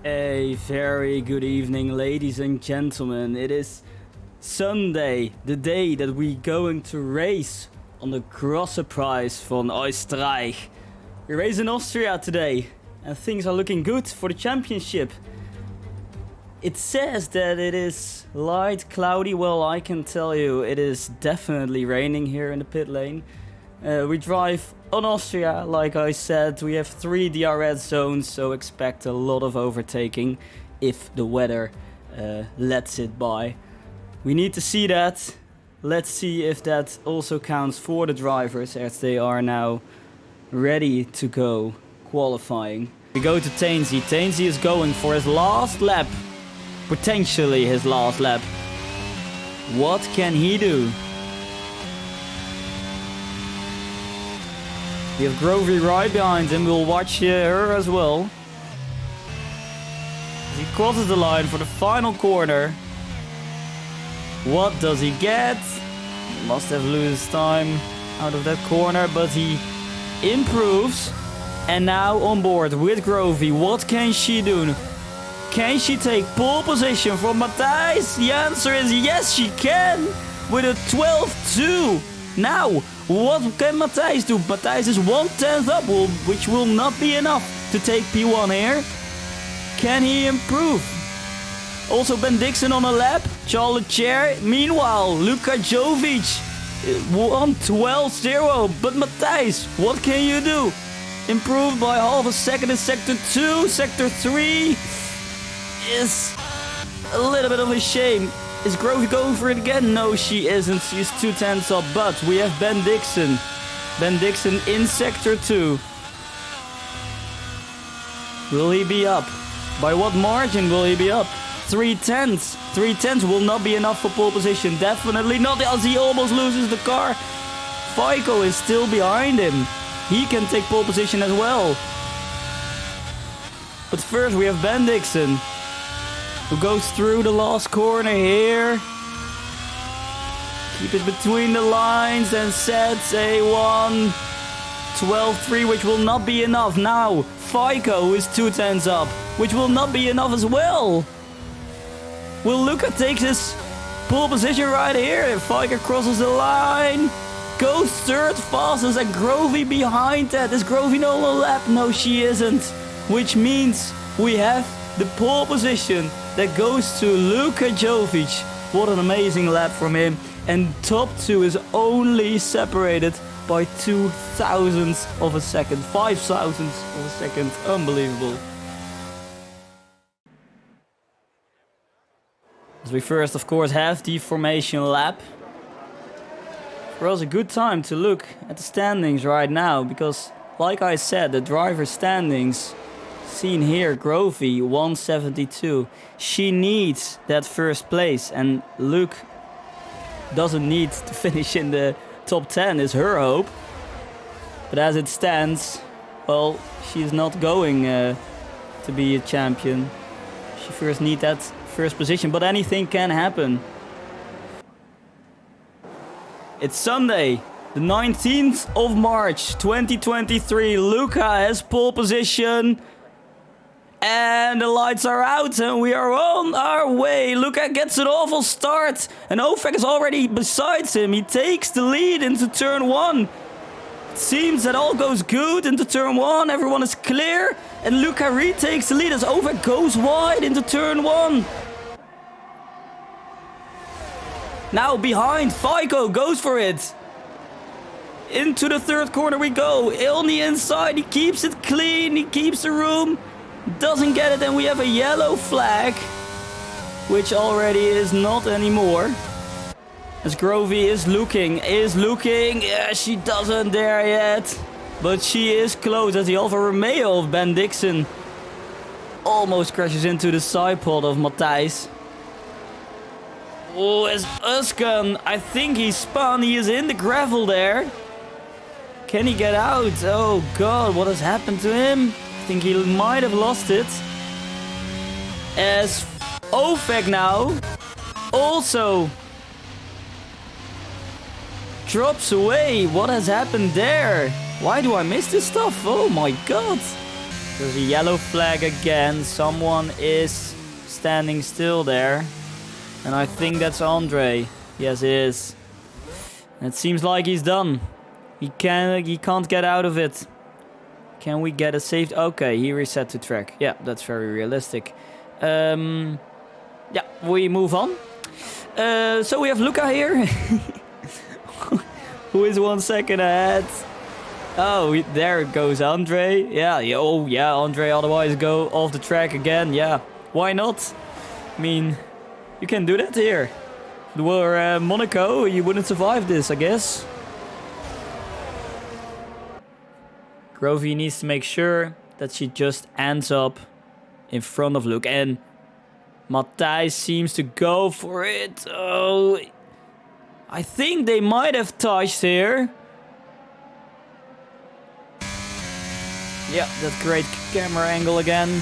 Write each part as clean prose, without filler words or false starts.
A very good evening, ladies and gentlemen. It is Sunday, the day that we're going to race on the Grosse Prize von Österreich. We race in Austria today, and things are looking good for the championship. It says that it is light cloudy. Well, I can tell you it is definitely raining here in the pit lane. We drive on Austria, like I said. We have 3 DRS zones, so expect a lot of overtaking if the weather lets it by. We need to see that. Let's see if that also counts for the drivers, as they are now ready to go qualifying. We go to Tainsy. Tainsy is going for his last lap. Potentially his last lap. What can he do? We have Grovey right behind him. We'll watch her as well. As he crosses the line for the final corner. What does he get? Must have lost time out of that corner, but he improves. And now on board with Grovey. What can she do? Can she take pole position from Matthijs? The answer is yes, she can. With a 12-2. Now, what can Matthijs do? Matthijs is 1/10 up, which will not be enough to take P1 here. Can he improve? Also Ben Dixon on a lap. Charles Leclerc. Meanwhile, Luka Jovic 1:12.0. But Matthijs, what can you do? Improved by half a second in Sector 2. Sector 3 is a little bit of a shame. Is Grovey going for it again? No, she isn't. She's 2/10 up. But we have Ben Dixon. Ben Dixon in Sector 2. Will he be up? By what margin will he be up? 3/10. 3/10 will not be enough for pole position. Definitely not, as he almost loses the car. Fico is still behind him. He can take pole position as well. But first we have Ben Dixon, who goes through the last corner here. Keep it between the lines and sets a 1:12.3, which will not be enough. Now, Fico is 2/10 up, which will not be enough as well. Will Luca take his pole position right here? If Fico crosses the line, goes third fastest, and Grovey behind that. Is Grovey on a lap? No, she isn't. Which means we have the pole position that goes to Luka Jovic. What an amazing lap from him. And top 2 is only separated by 2 thousandths of a second. 5 thousandths of a second. Unbelievable. As we first, of course, have the formation lap. For us, a good time to look at the standings right now. Because, like I said, the driver standings seen here, Grovey 172. She needs that first place, and Luke doesn't need to finish in the top 10 is her hope. But as it stands, well, she's not going to be a champion. She first needs that first position, but anything can happen. It's Sunday, the 19th of March 2023. Luca has pole position. And the lights are out and we are on our way. Luca gets an awful start. And Ofek is already beside him. He takes the lead into turn 1. It seems that all goes good into turn 1. Everyone is clear. And Luca retakes the lead as Ofek goes wide into turn 1. Now behind, Fico goes for it. Into the third corner we go. On the inside, he keeps it clean. He keeps the room. Doesn't get it, and we have a yellow flag, which already is not anymore. As Grovey is looking. Yeah, she doesn't dare yet, but she is close as the Alfa Romeo of Ben Dixon almost crashes into the side pod of Matthijs. Oh, as Uskan, I think he spun. He is in the gravel there. Can he get out? Oh God, what has happened to him? I think he might have lost it. As Ofek now also drops away. What has happened there? Why do I miss this stuff? Oh my God. There's a yellow flag again. Someone is standing still there. And I think that's Andre. Yes, it is. It seems like he's done. He can't get out of it. Can we get a safe... Okay, he reset to track. Yeah, that's very realistic. Yeah, we move on. So we have Luca here. Who is 1 second ahead. Oh, there goes Andre. Yeah, oh yeah, Andre otherwise go off the track again. Yeah, why not? I mean, you can do that here. If it were Monaco, you wouldn't survive this, I guess. Grovey needs to make sure that she just ends up in front of Luke. And Matthijs seems to go for it. Oh, I think they might have touched here. Yeah, that's great camera angle again.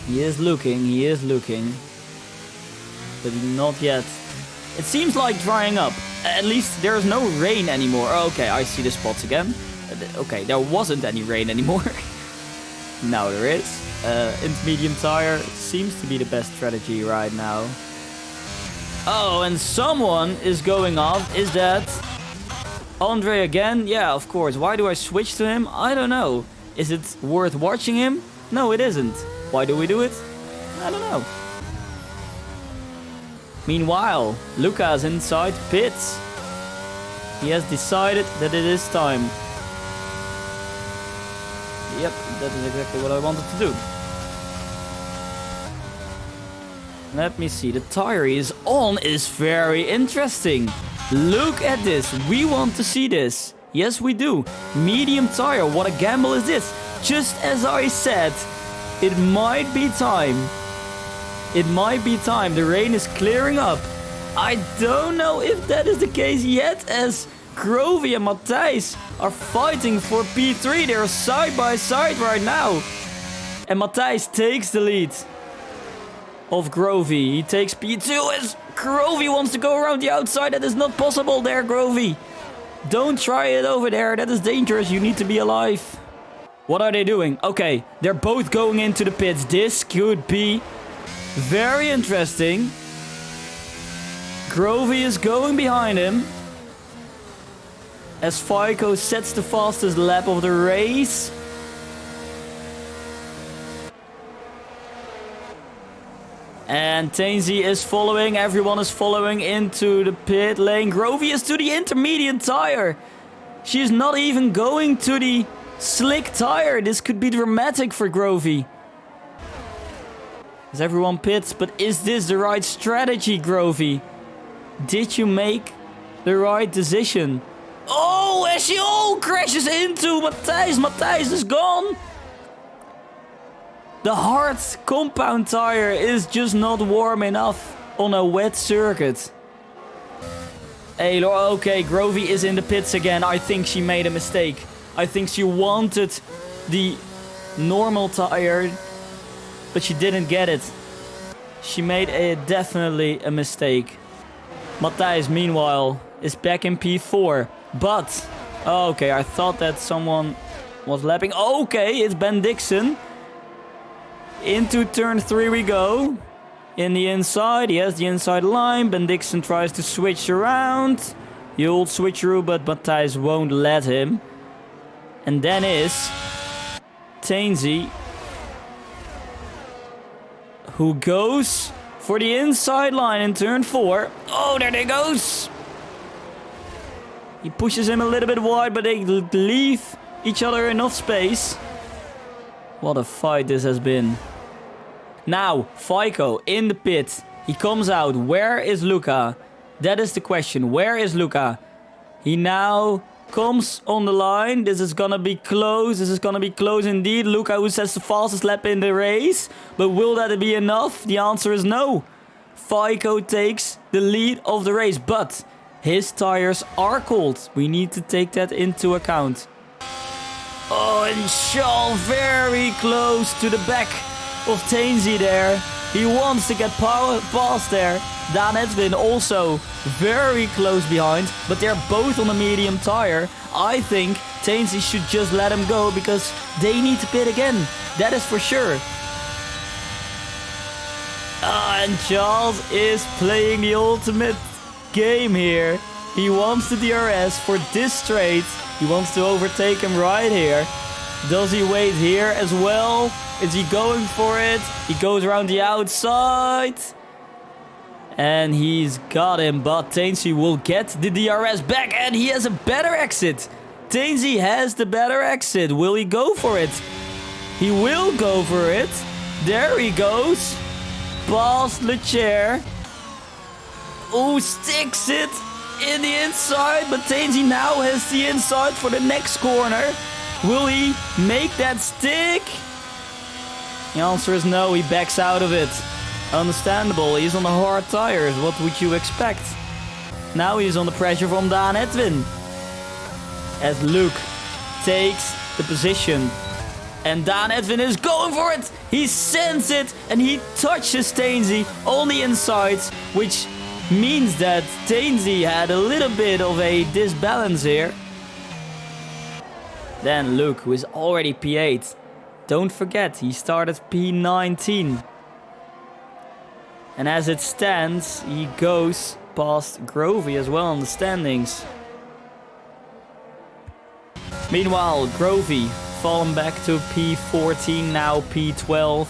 He is looking. But not yet. It seems like drying up. At least there's no rain anymore. Okay, I see the spots again. Okay, there wasn't any rain anymore. Now there is. Intermediate tire seems to be the best strategy right now. Oh, and someone is going off. Is that Andre again? Yeah, of course. Why do I switch to him? I don't know. Is it worth watching him? No, it isn't. Why do we do it? I don't know. Meanwhile, Luca's inside pits. He has decided that it is time. Yep, that is exactly what I wanted to do. Let me see, the tire is on is very interesting. Look at this, we want to see this. Yes, we do. Medium tire, what a gamble is this? Just as I said, it might be time. It might be time. The rain is clearing up. I don't know if that is the case yet, as Grovey and Matthijs are fighting for P3. They're side by side right now. And Matthijs takes the lead of Grovey. He takes P2 as Grovey wants to go around the outside. That is not possible there, Grovey. Don't try it over there. That is dangerous. You need to be alive. What are they doing? Okay, they're both going into the pits. This could be very interesting. Grovey is going behind him as Fico sets the fastest lap of the race. And Tainsy is following. Everyone is following into the pit lane. Grovey is to the intermediate tire. She is not even going to the slick tire. This could be dramatic for Grovey. As everyone pits, but is this the right strategy, Grovey? Did you make the right decision? Oh, as she all crashes into Matthijs. Matthijs is gone. The hard compound tire is just not warm enough on a wet circuit. Hey, okay, Grovey is in the pits again. I think she made a mistake. I think she wanted the normal tire, but she didn't get it. She made definitely a mistake. Matthijs, meanwhile, is back in P4. But, okay, I thought that someone was lapping. Okay, it's Ben Dixon. Into turn 3 we go. In the inside, he has the inside line. Ben Dixon tries to switch around. The old switcheroo, but Matthijs won't let him. And then is Tainsy, who goes for the inside line in turn 4. Oh, there they goes. He pushes him a little bit wide, but they leave each other enough space. What a fight this has been. Now, Fico in the pit. He comes out. Where is Luca? That is the question. Where is Luca? He now comes on the line. This is gonna be close. This is gonna be close indeed. Luca, who sets the fastest lap in the race. But will that be enough? The answer is no. Fico takes the lead of the race. But his tires are cold. We need to take that into account. Oh, and Charles very close to the back of Tainsy there. He wants to get past there. Dan Edwin also very close behind, but they're both on a medium tire. I think Tainsy should just let him go because they need to pit again. That is for sure. And Charles is playing the ultimate game here. He wants the DRS for this straight. He wants to overtake him right here. Does he wait here as well? Is he going for it? He goes around the outside. And he's got him, but Tainsy will get the DRS back and he has a better exit. Tainsy has the better exit. Will he go for it? He will go for it. There he goes. Past Lechair. Oh, sticks it in the inside, but Tainsy now has the inside for the next corner. Will he make that stick? The answer is no, he backs out of it. Understandable, he's on the hard tires, what would you expect? Now he's on the pressure from Dan Edwin. As Luke takes the position. And Dan Edwin is going for it! He sends it and he touches Tainsy on the insides, which means that Tainsy had a little bit of a disbalance here. Then Luke, who is already P8. Don't forget, he started P19. And as it stands, he goes past Grovey as well in the standings. Meanwhile, Grovey fallen back to P14, now P12.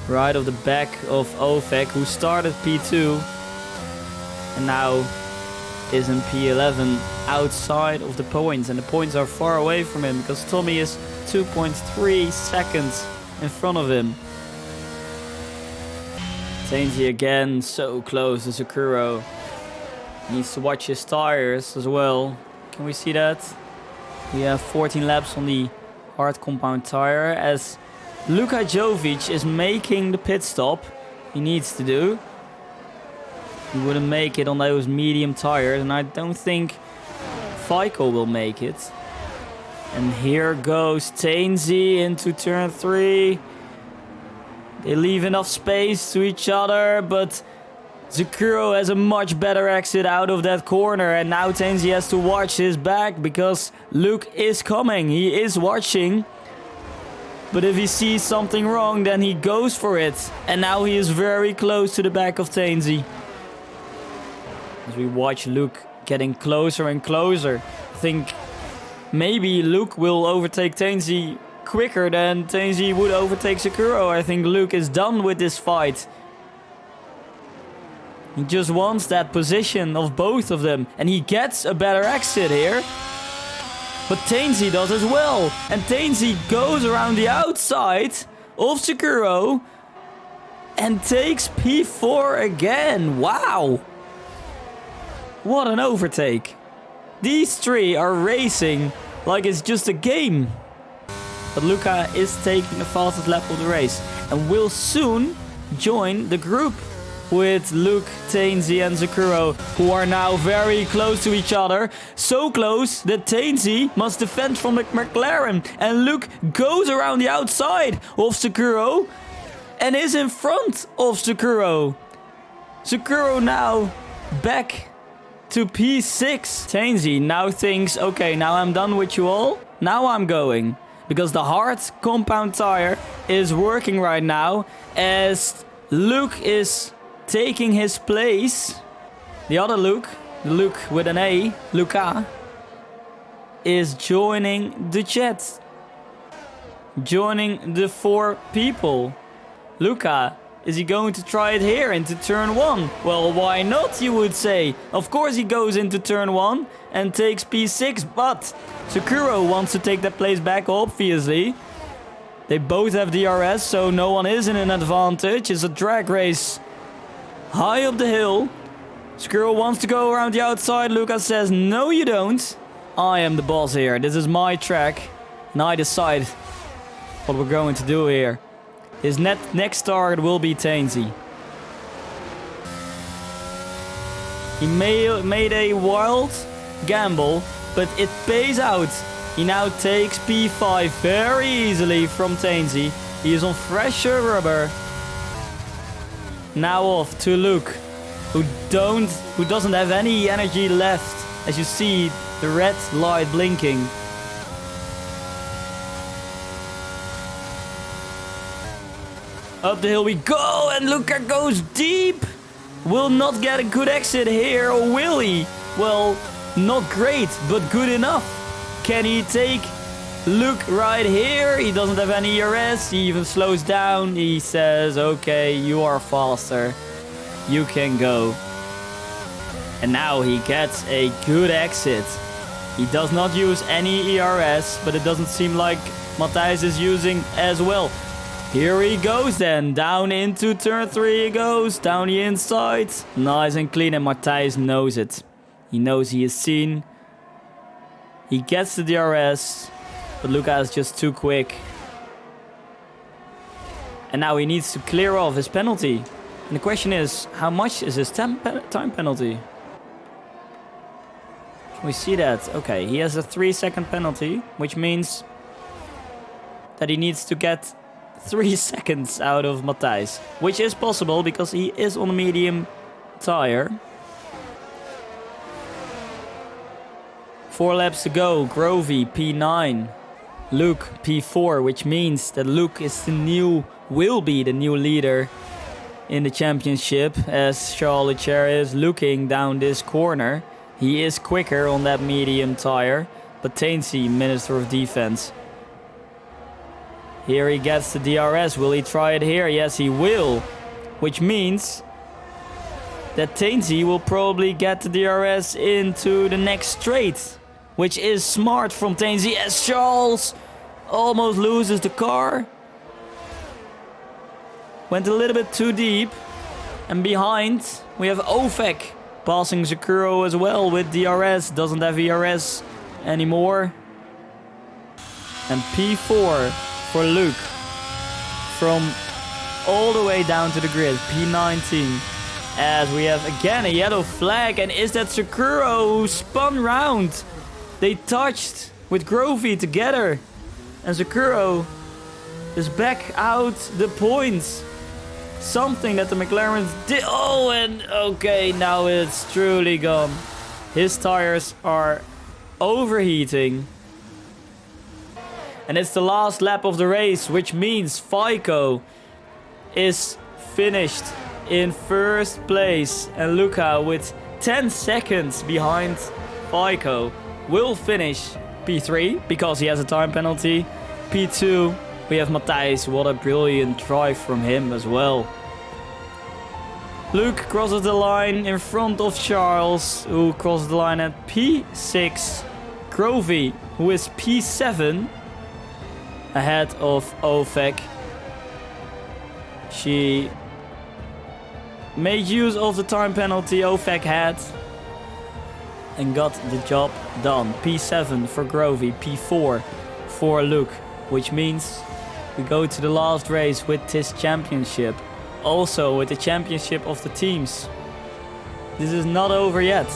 Right off the back of Ovek, who started P2. And now is in P11, outside of the points. And the points are far away from him because Tommy is 2.3 seconds in front of him. Tainsy again, so close to Sakuro. Needs to watch his tires as well. Can we see that? We have 14 laps on the hard compound tire as Luka Jovic is making the pit stop. He needs to do. He wouldn't make it on those medium tires, and I don't think Fico will make it. And here goes Tainsy into turn 3. They leave enough space to each other, but Zakuro has a much better exit out of that corner. And now Tainsy has to watch his back because Luke is coming. He is watching. But if he sees something wrong, then he goes for it. And now he is very close to the back of Tainsy. As we watch Luke getting closer and closer. I think maybe Luke will overtake Tainsy quicker than Tainsy would overtake Sakuro. I think Luke is done with this fight. He just wants that position of both of them. And he gets a better exit here. But Tainsy does as well. And Tainsy goes around the outside of Sakuro. And takes P4 again. Wow. What an overtake. These three are racing like it's just a game. But Luca is taking the fastest lap of the race. And will soon join the group with Luke, Tainsy and Sakuro, who are now very close to each other. So close that Tainsy must defend from the McLaren. And Luke goes around the outside of Sakuro and is in front of Sakuro. Sakuro now back to P6. Tainsy now thinks, okay, now I'm done with you all. Now I'm going. Because the hard compound tire is working right now as Luke is taking his place. The other Luke, the Luke with an A, Luca, is joining the chat. Joining the 4 people. Luca, is he going to try it here into turn 1? Well, why not, you would say. Of course he goes into turn 1 and takes P6, but Sakuro wants to take that place back, obviously. They both have DRS, so no one is in an advantage. It's a drag race high up the hill. Sakuro wants to go around the outside. Lucas says, no you don't. I am the boss here. This is my track. And I decide what we're going to do here. His next target will be Tainsy. He made a wild gamble, but it pays out. He now takes P5 very easily from Tainsy. He is on fresher rubber. Now off to Luke, who doesn't have any energy left. As you see the red light blinking. Up the hill we go, and Luca goes deep. Will not get a good exit here, or will he? Well, not great, but good enough. Can he take Luke right here? He doesn't have any ERS. He even slows down. He says, okay, you are faster. You can go. And now he gets a good exit. He does not use any ERS, but it doesn't seem like Matthijs is using as well. Here he goes then, down into turn 3 he goes, down the inside. Nice and clean, and Matthijs knows it. He knows he is seen. He gets the DRS, but Luca is just too quick. And now he needs to clear off his penalty. And the question is, how much is his time penalty? Can we see that? Okay, he has a 3-second penalty, which means that he needs to get 3 seconds out of Matthijs, which is possible because he is on a medium tire. 4 laps to go. Grovey P9, Luke P4, which means that Luke will be the new leader in the championship, as Charles Leclerc is looking down this corner. He is quicker on that medium tire, but Tainsy, Minister of Defense. Here he gets the DRS. Will he try it here? Yes, he will. Which means that Tainsy will probably get the DRS into the next straight. Which is smart from Tainsy, as Charles almost loses the car. Went a little bit too deep. And behind we have Ovek passing Zakuro as well with DRS. Doesn't have ERS anymore. And P4 for Luke. From all the way down to the grid. P19. As we have again a yellow flag. And is that Zakuro who spun round? They touched with Grovey together. And Zakuro is back out the points. Something that the McLarens did. Oh, and okay, now it's truly gone. His tires are overheating. And it's the last lap of the race, which means Fico is finished in first place. And Luca, with 10 seconds behind Fico, will finish P3 because he has a time penalty. P2, we have Matthijs. What a brilliant drive from him as well. Luke crosses the line in front of Charles, who crosses the line at P6. Grovey, who is P7, ahead of Ovek. She made use of the time penalty Ovek had and got the job done. P7 for Grovey, P4 for Luke, which means we go to the last race with this championship. Also with the championship of the teams. This is not over yet.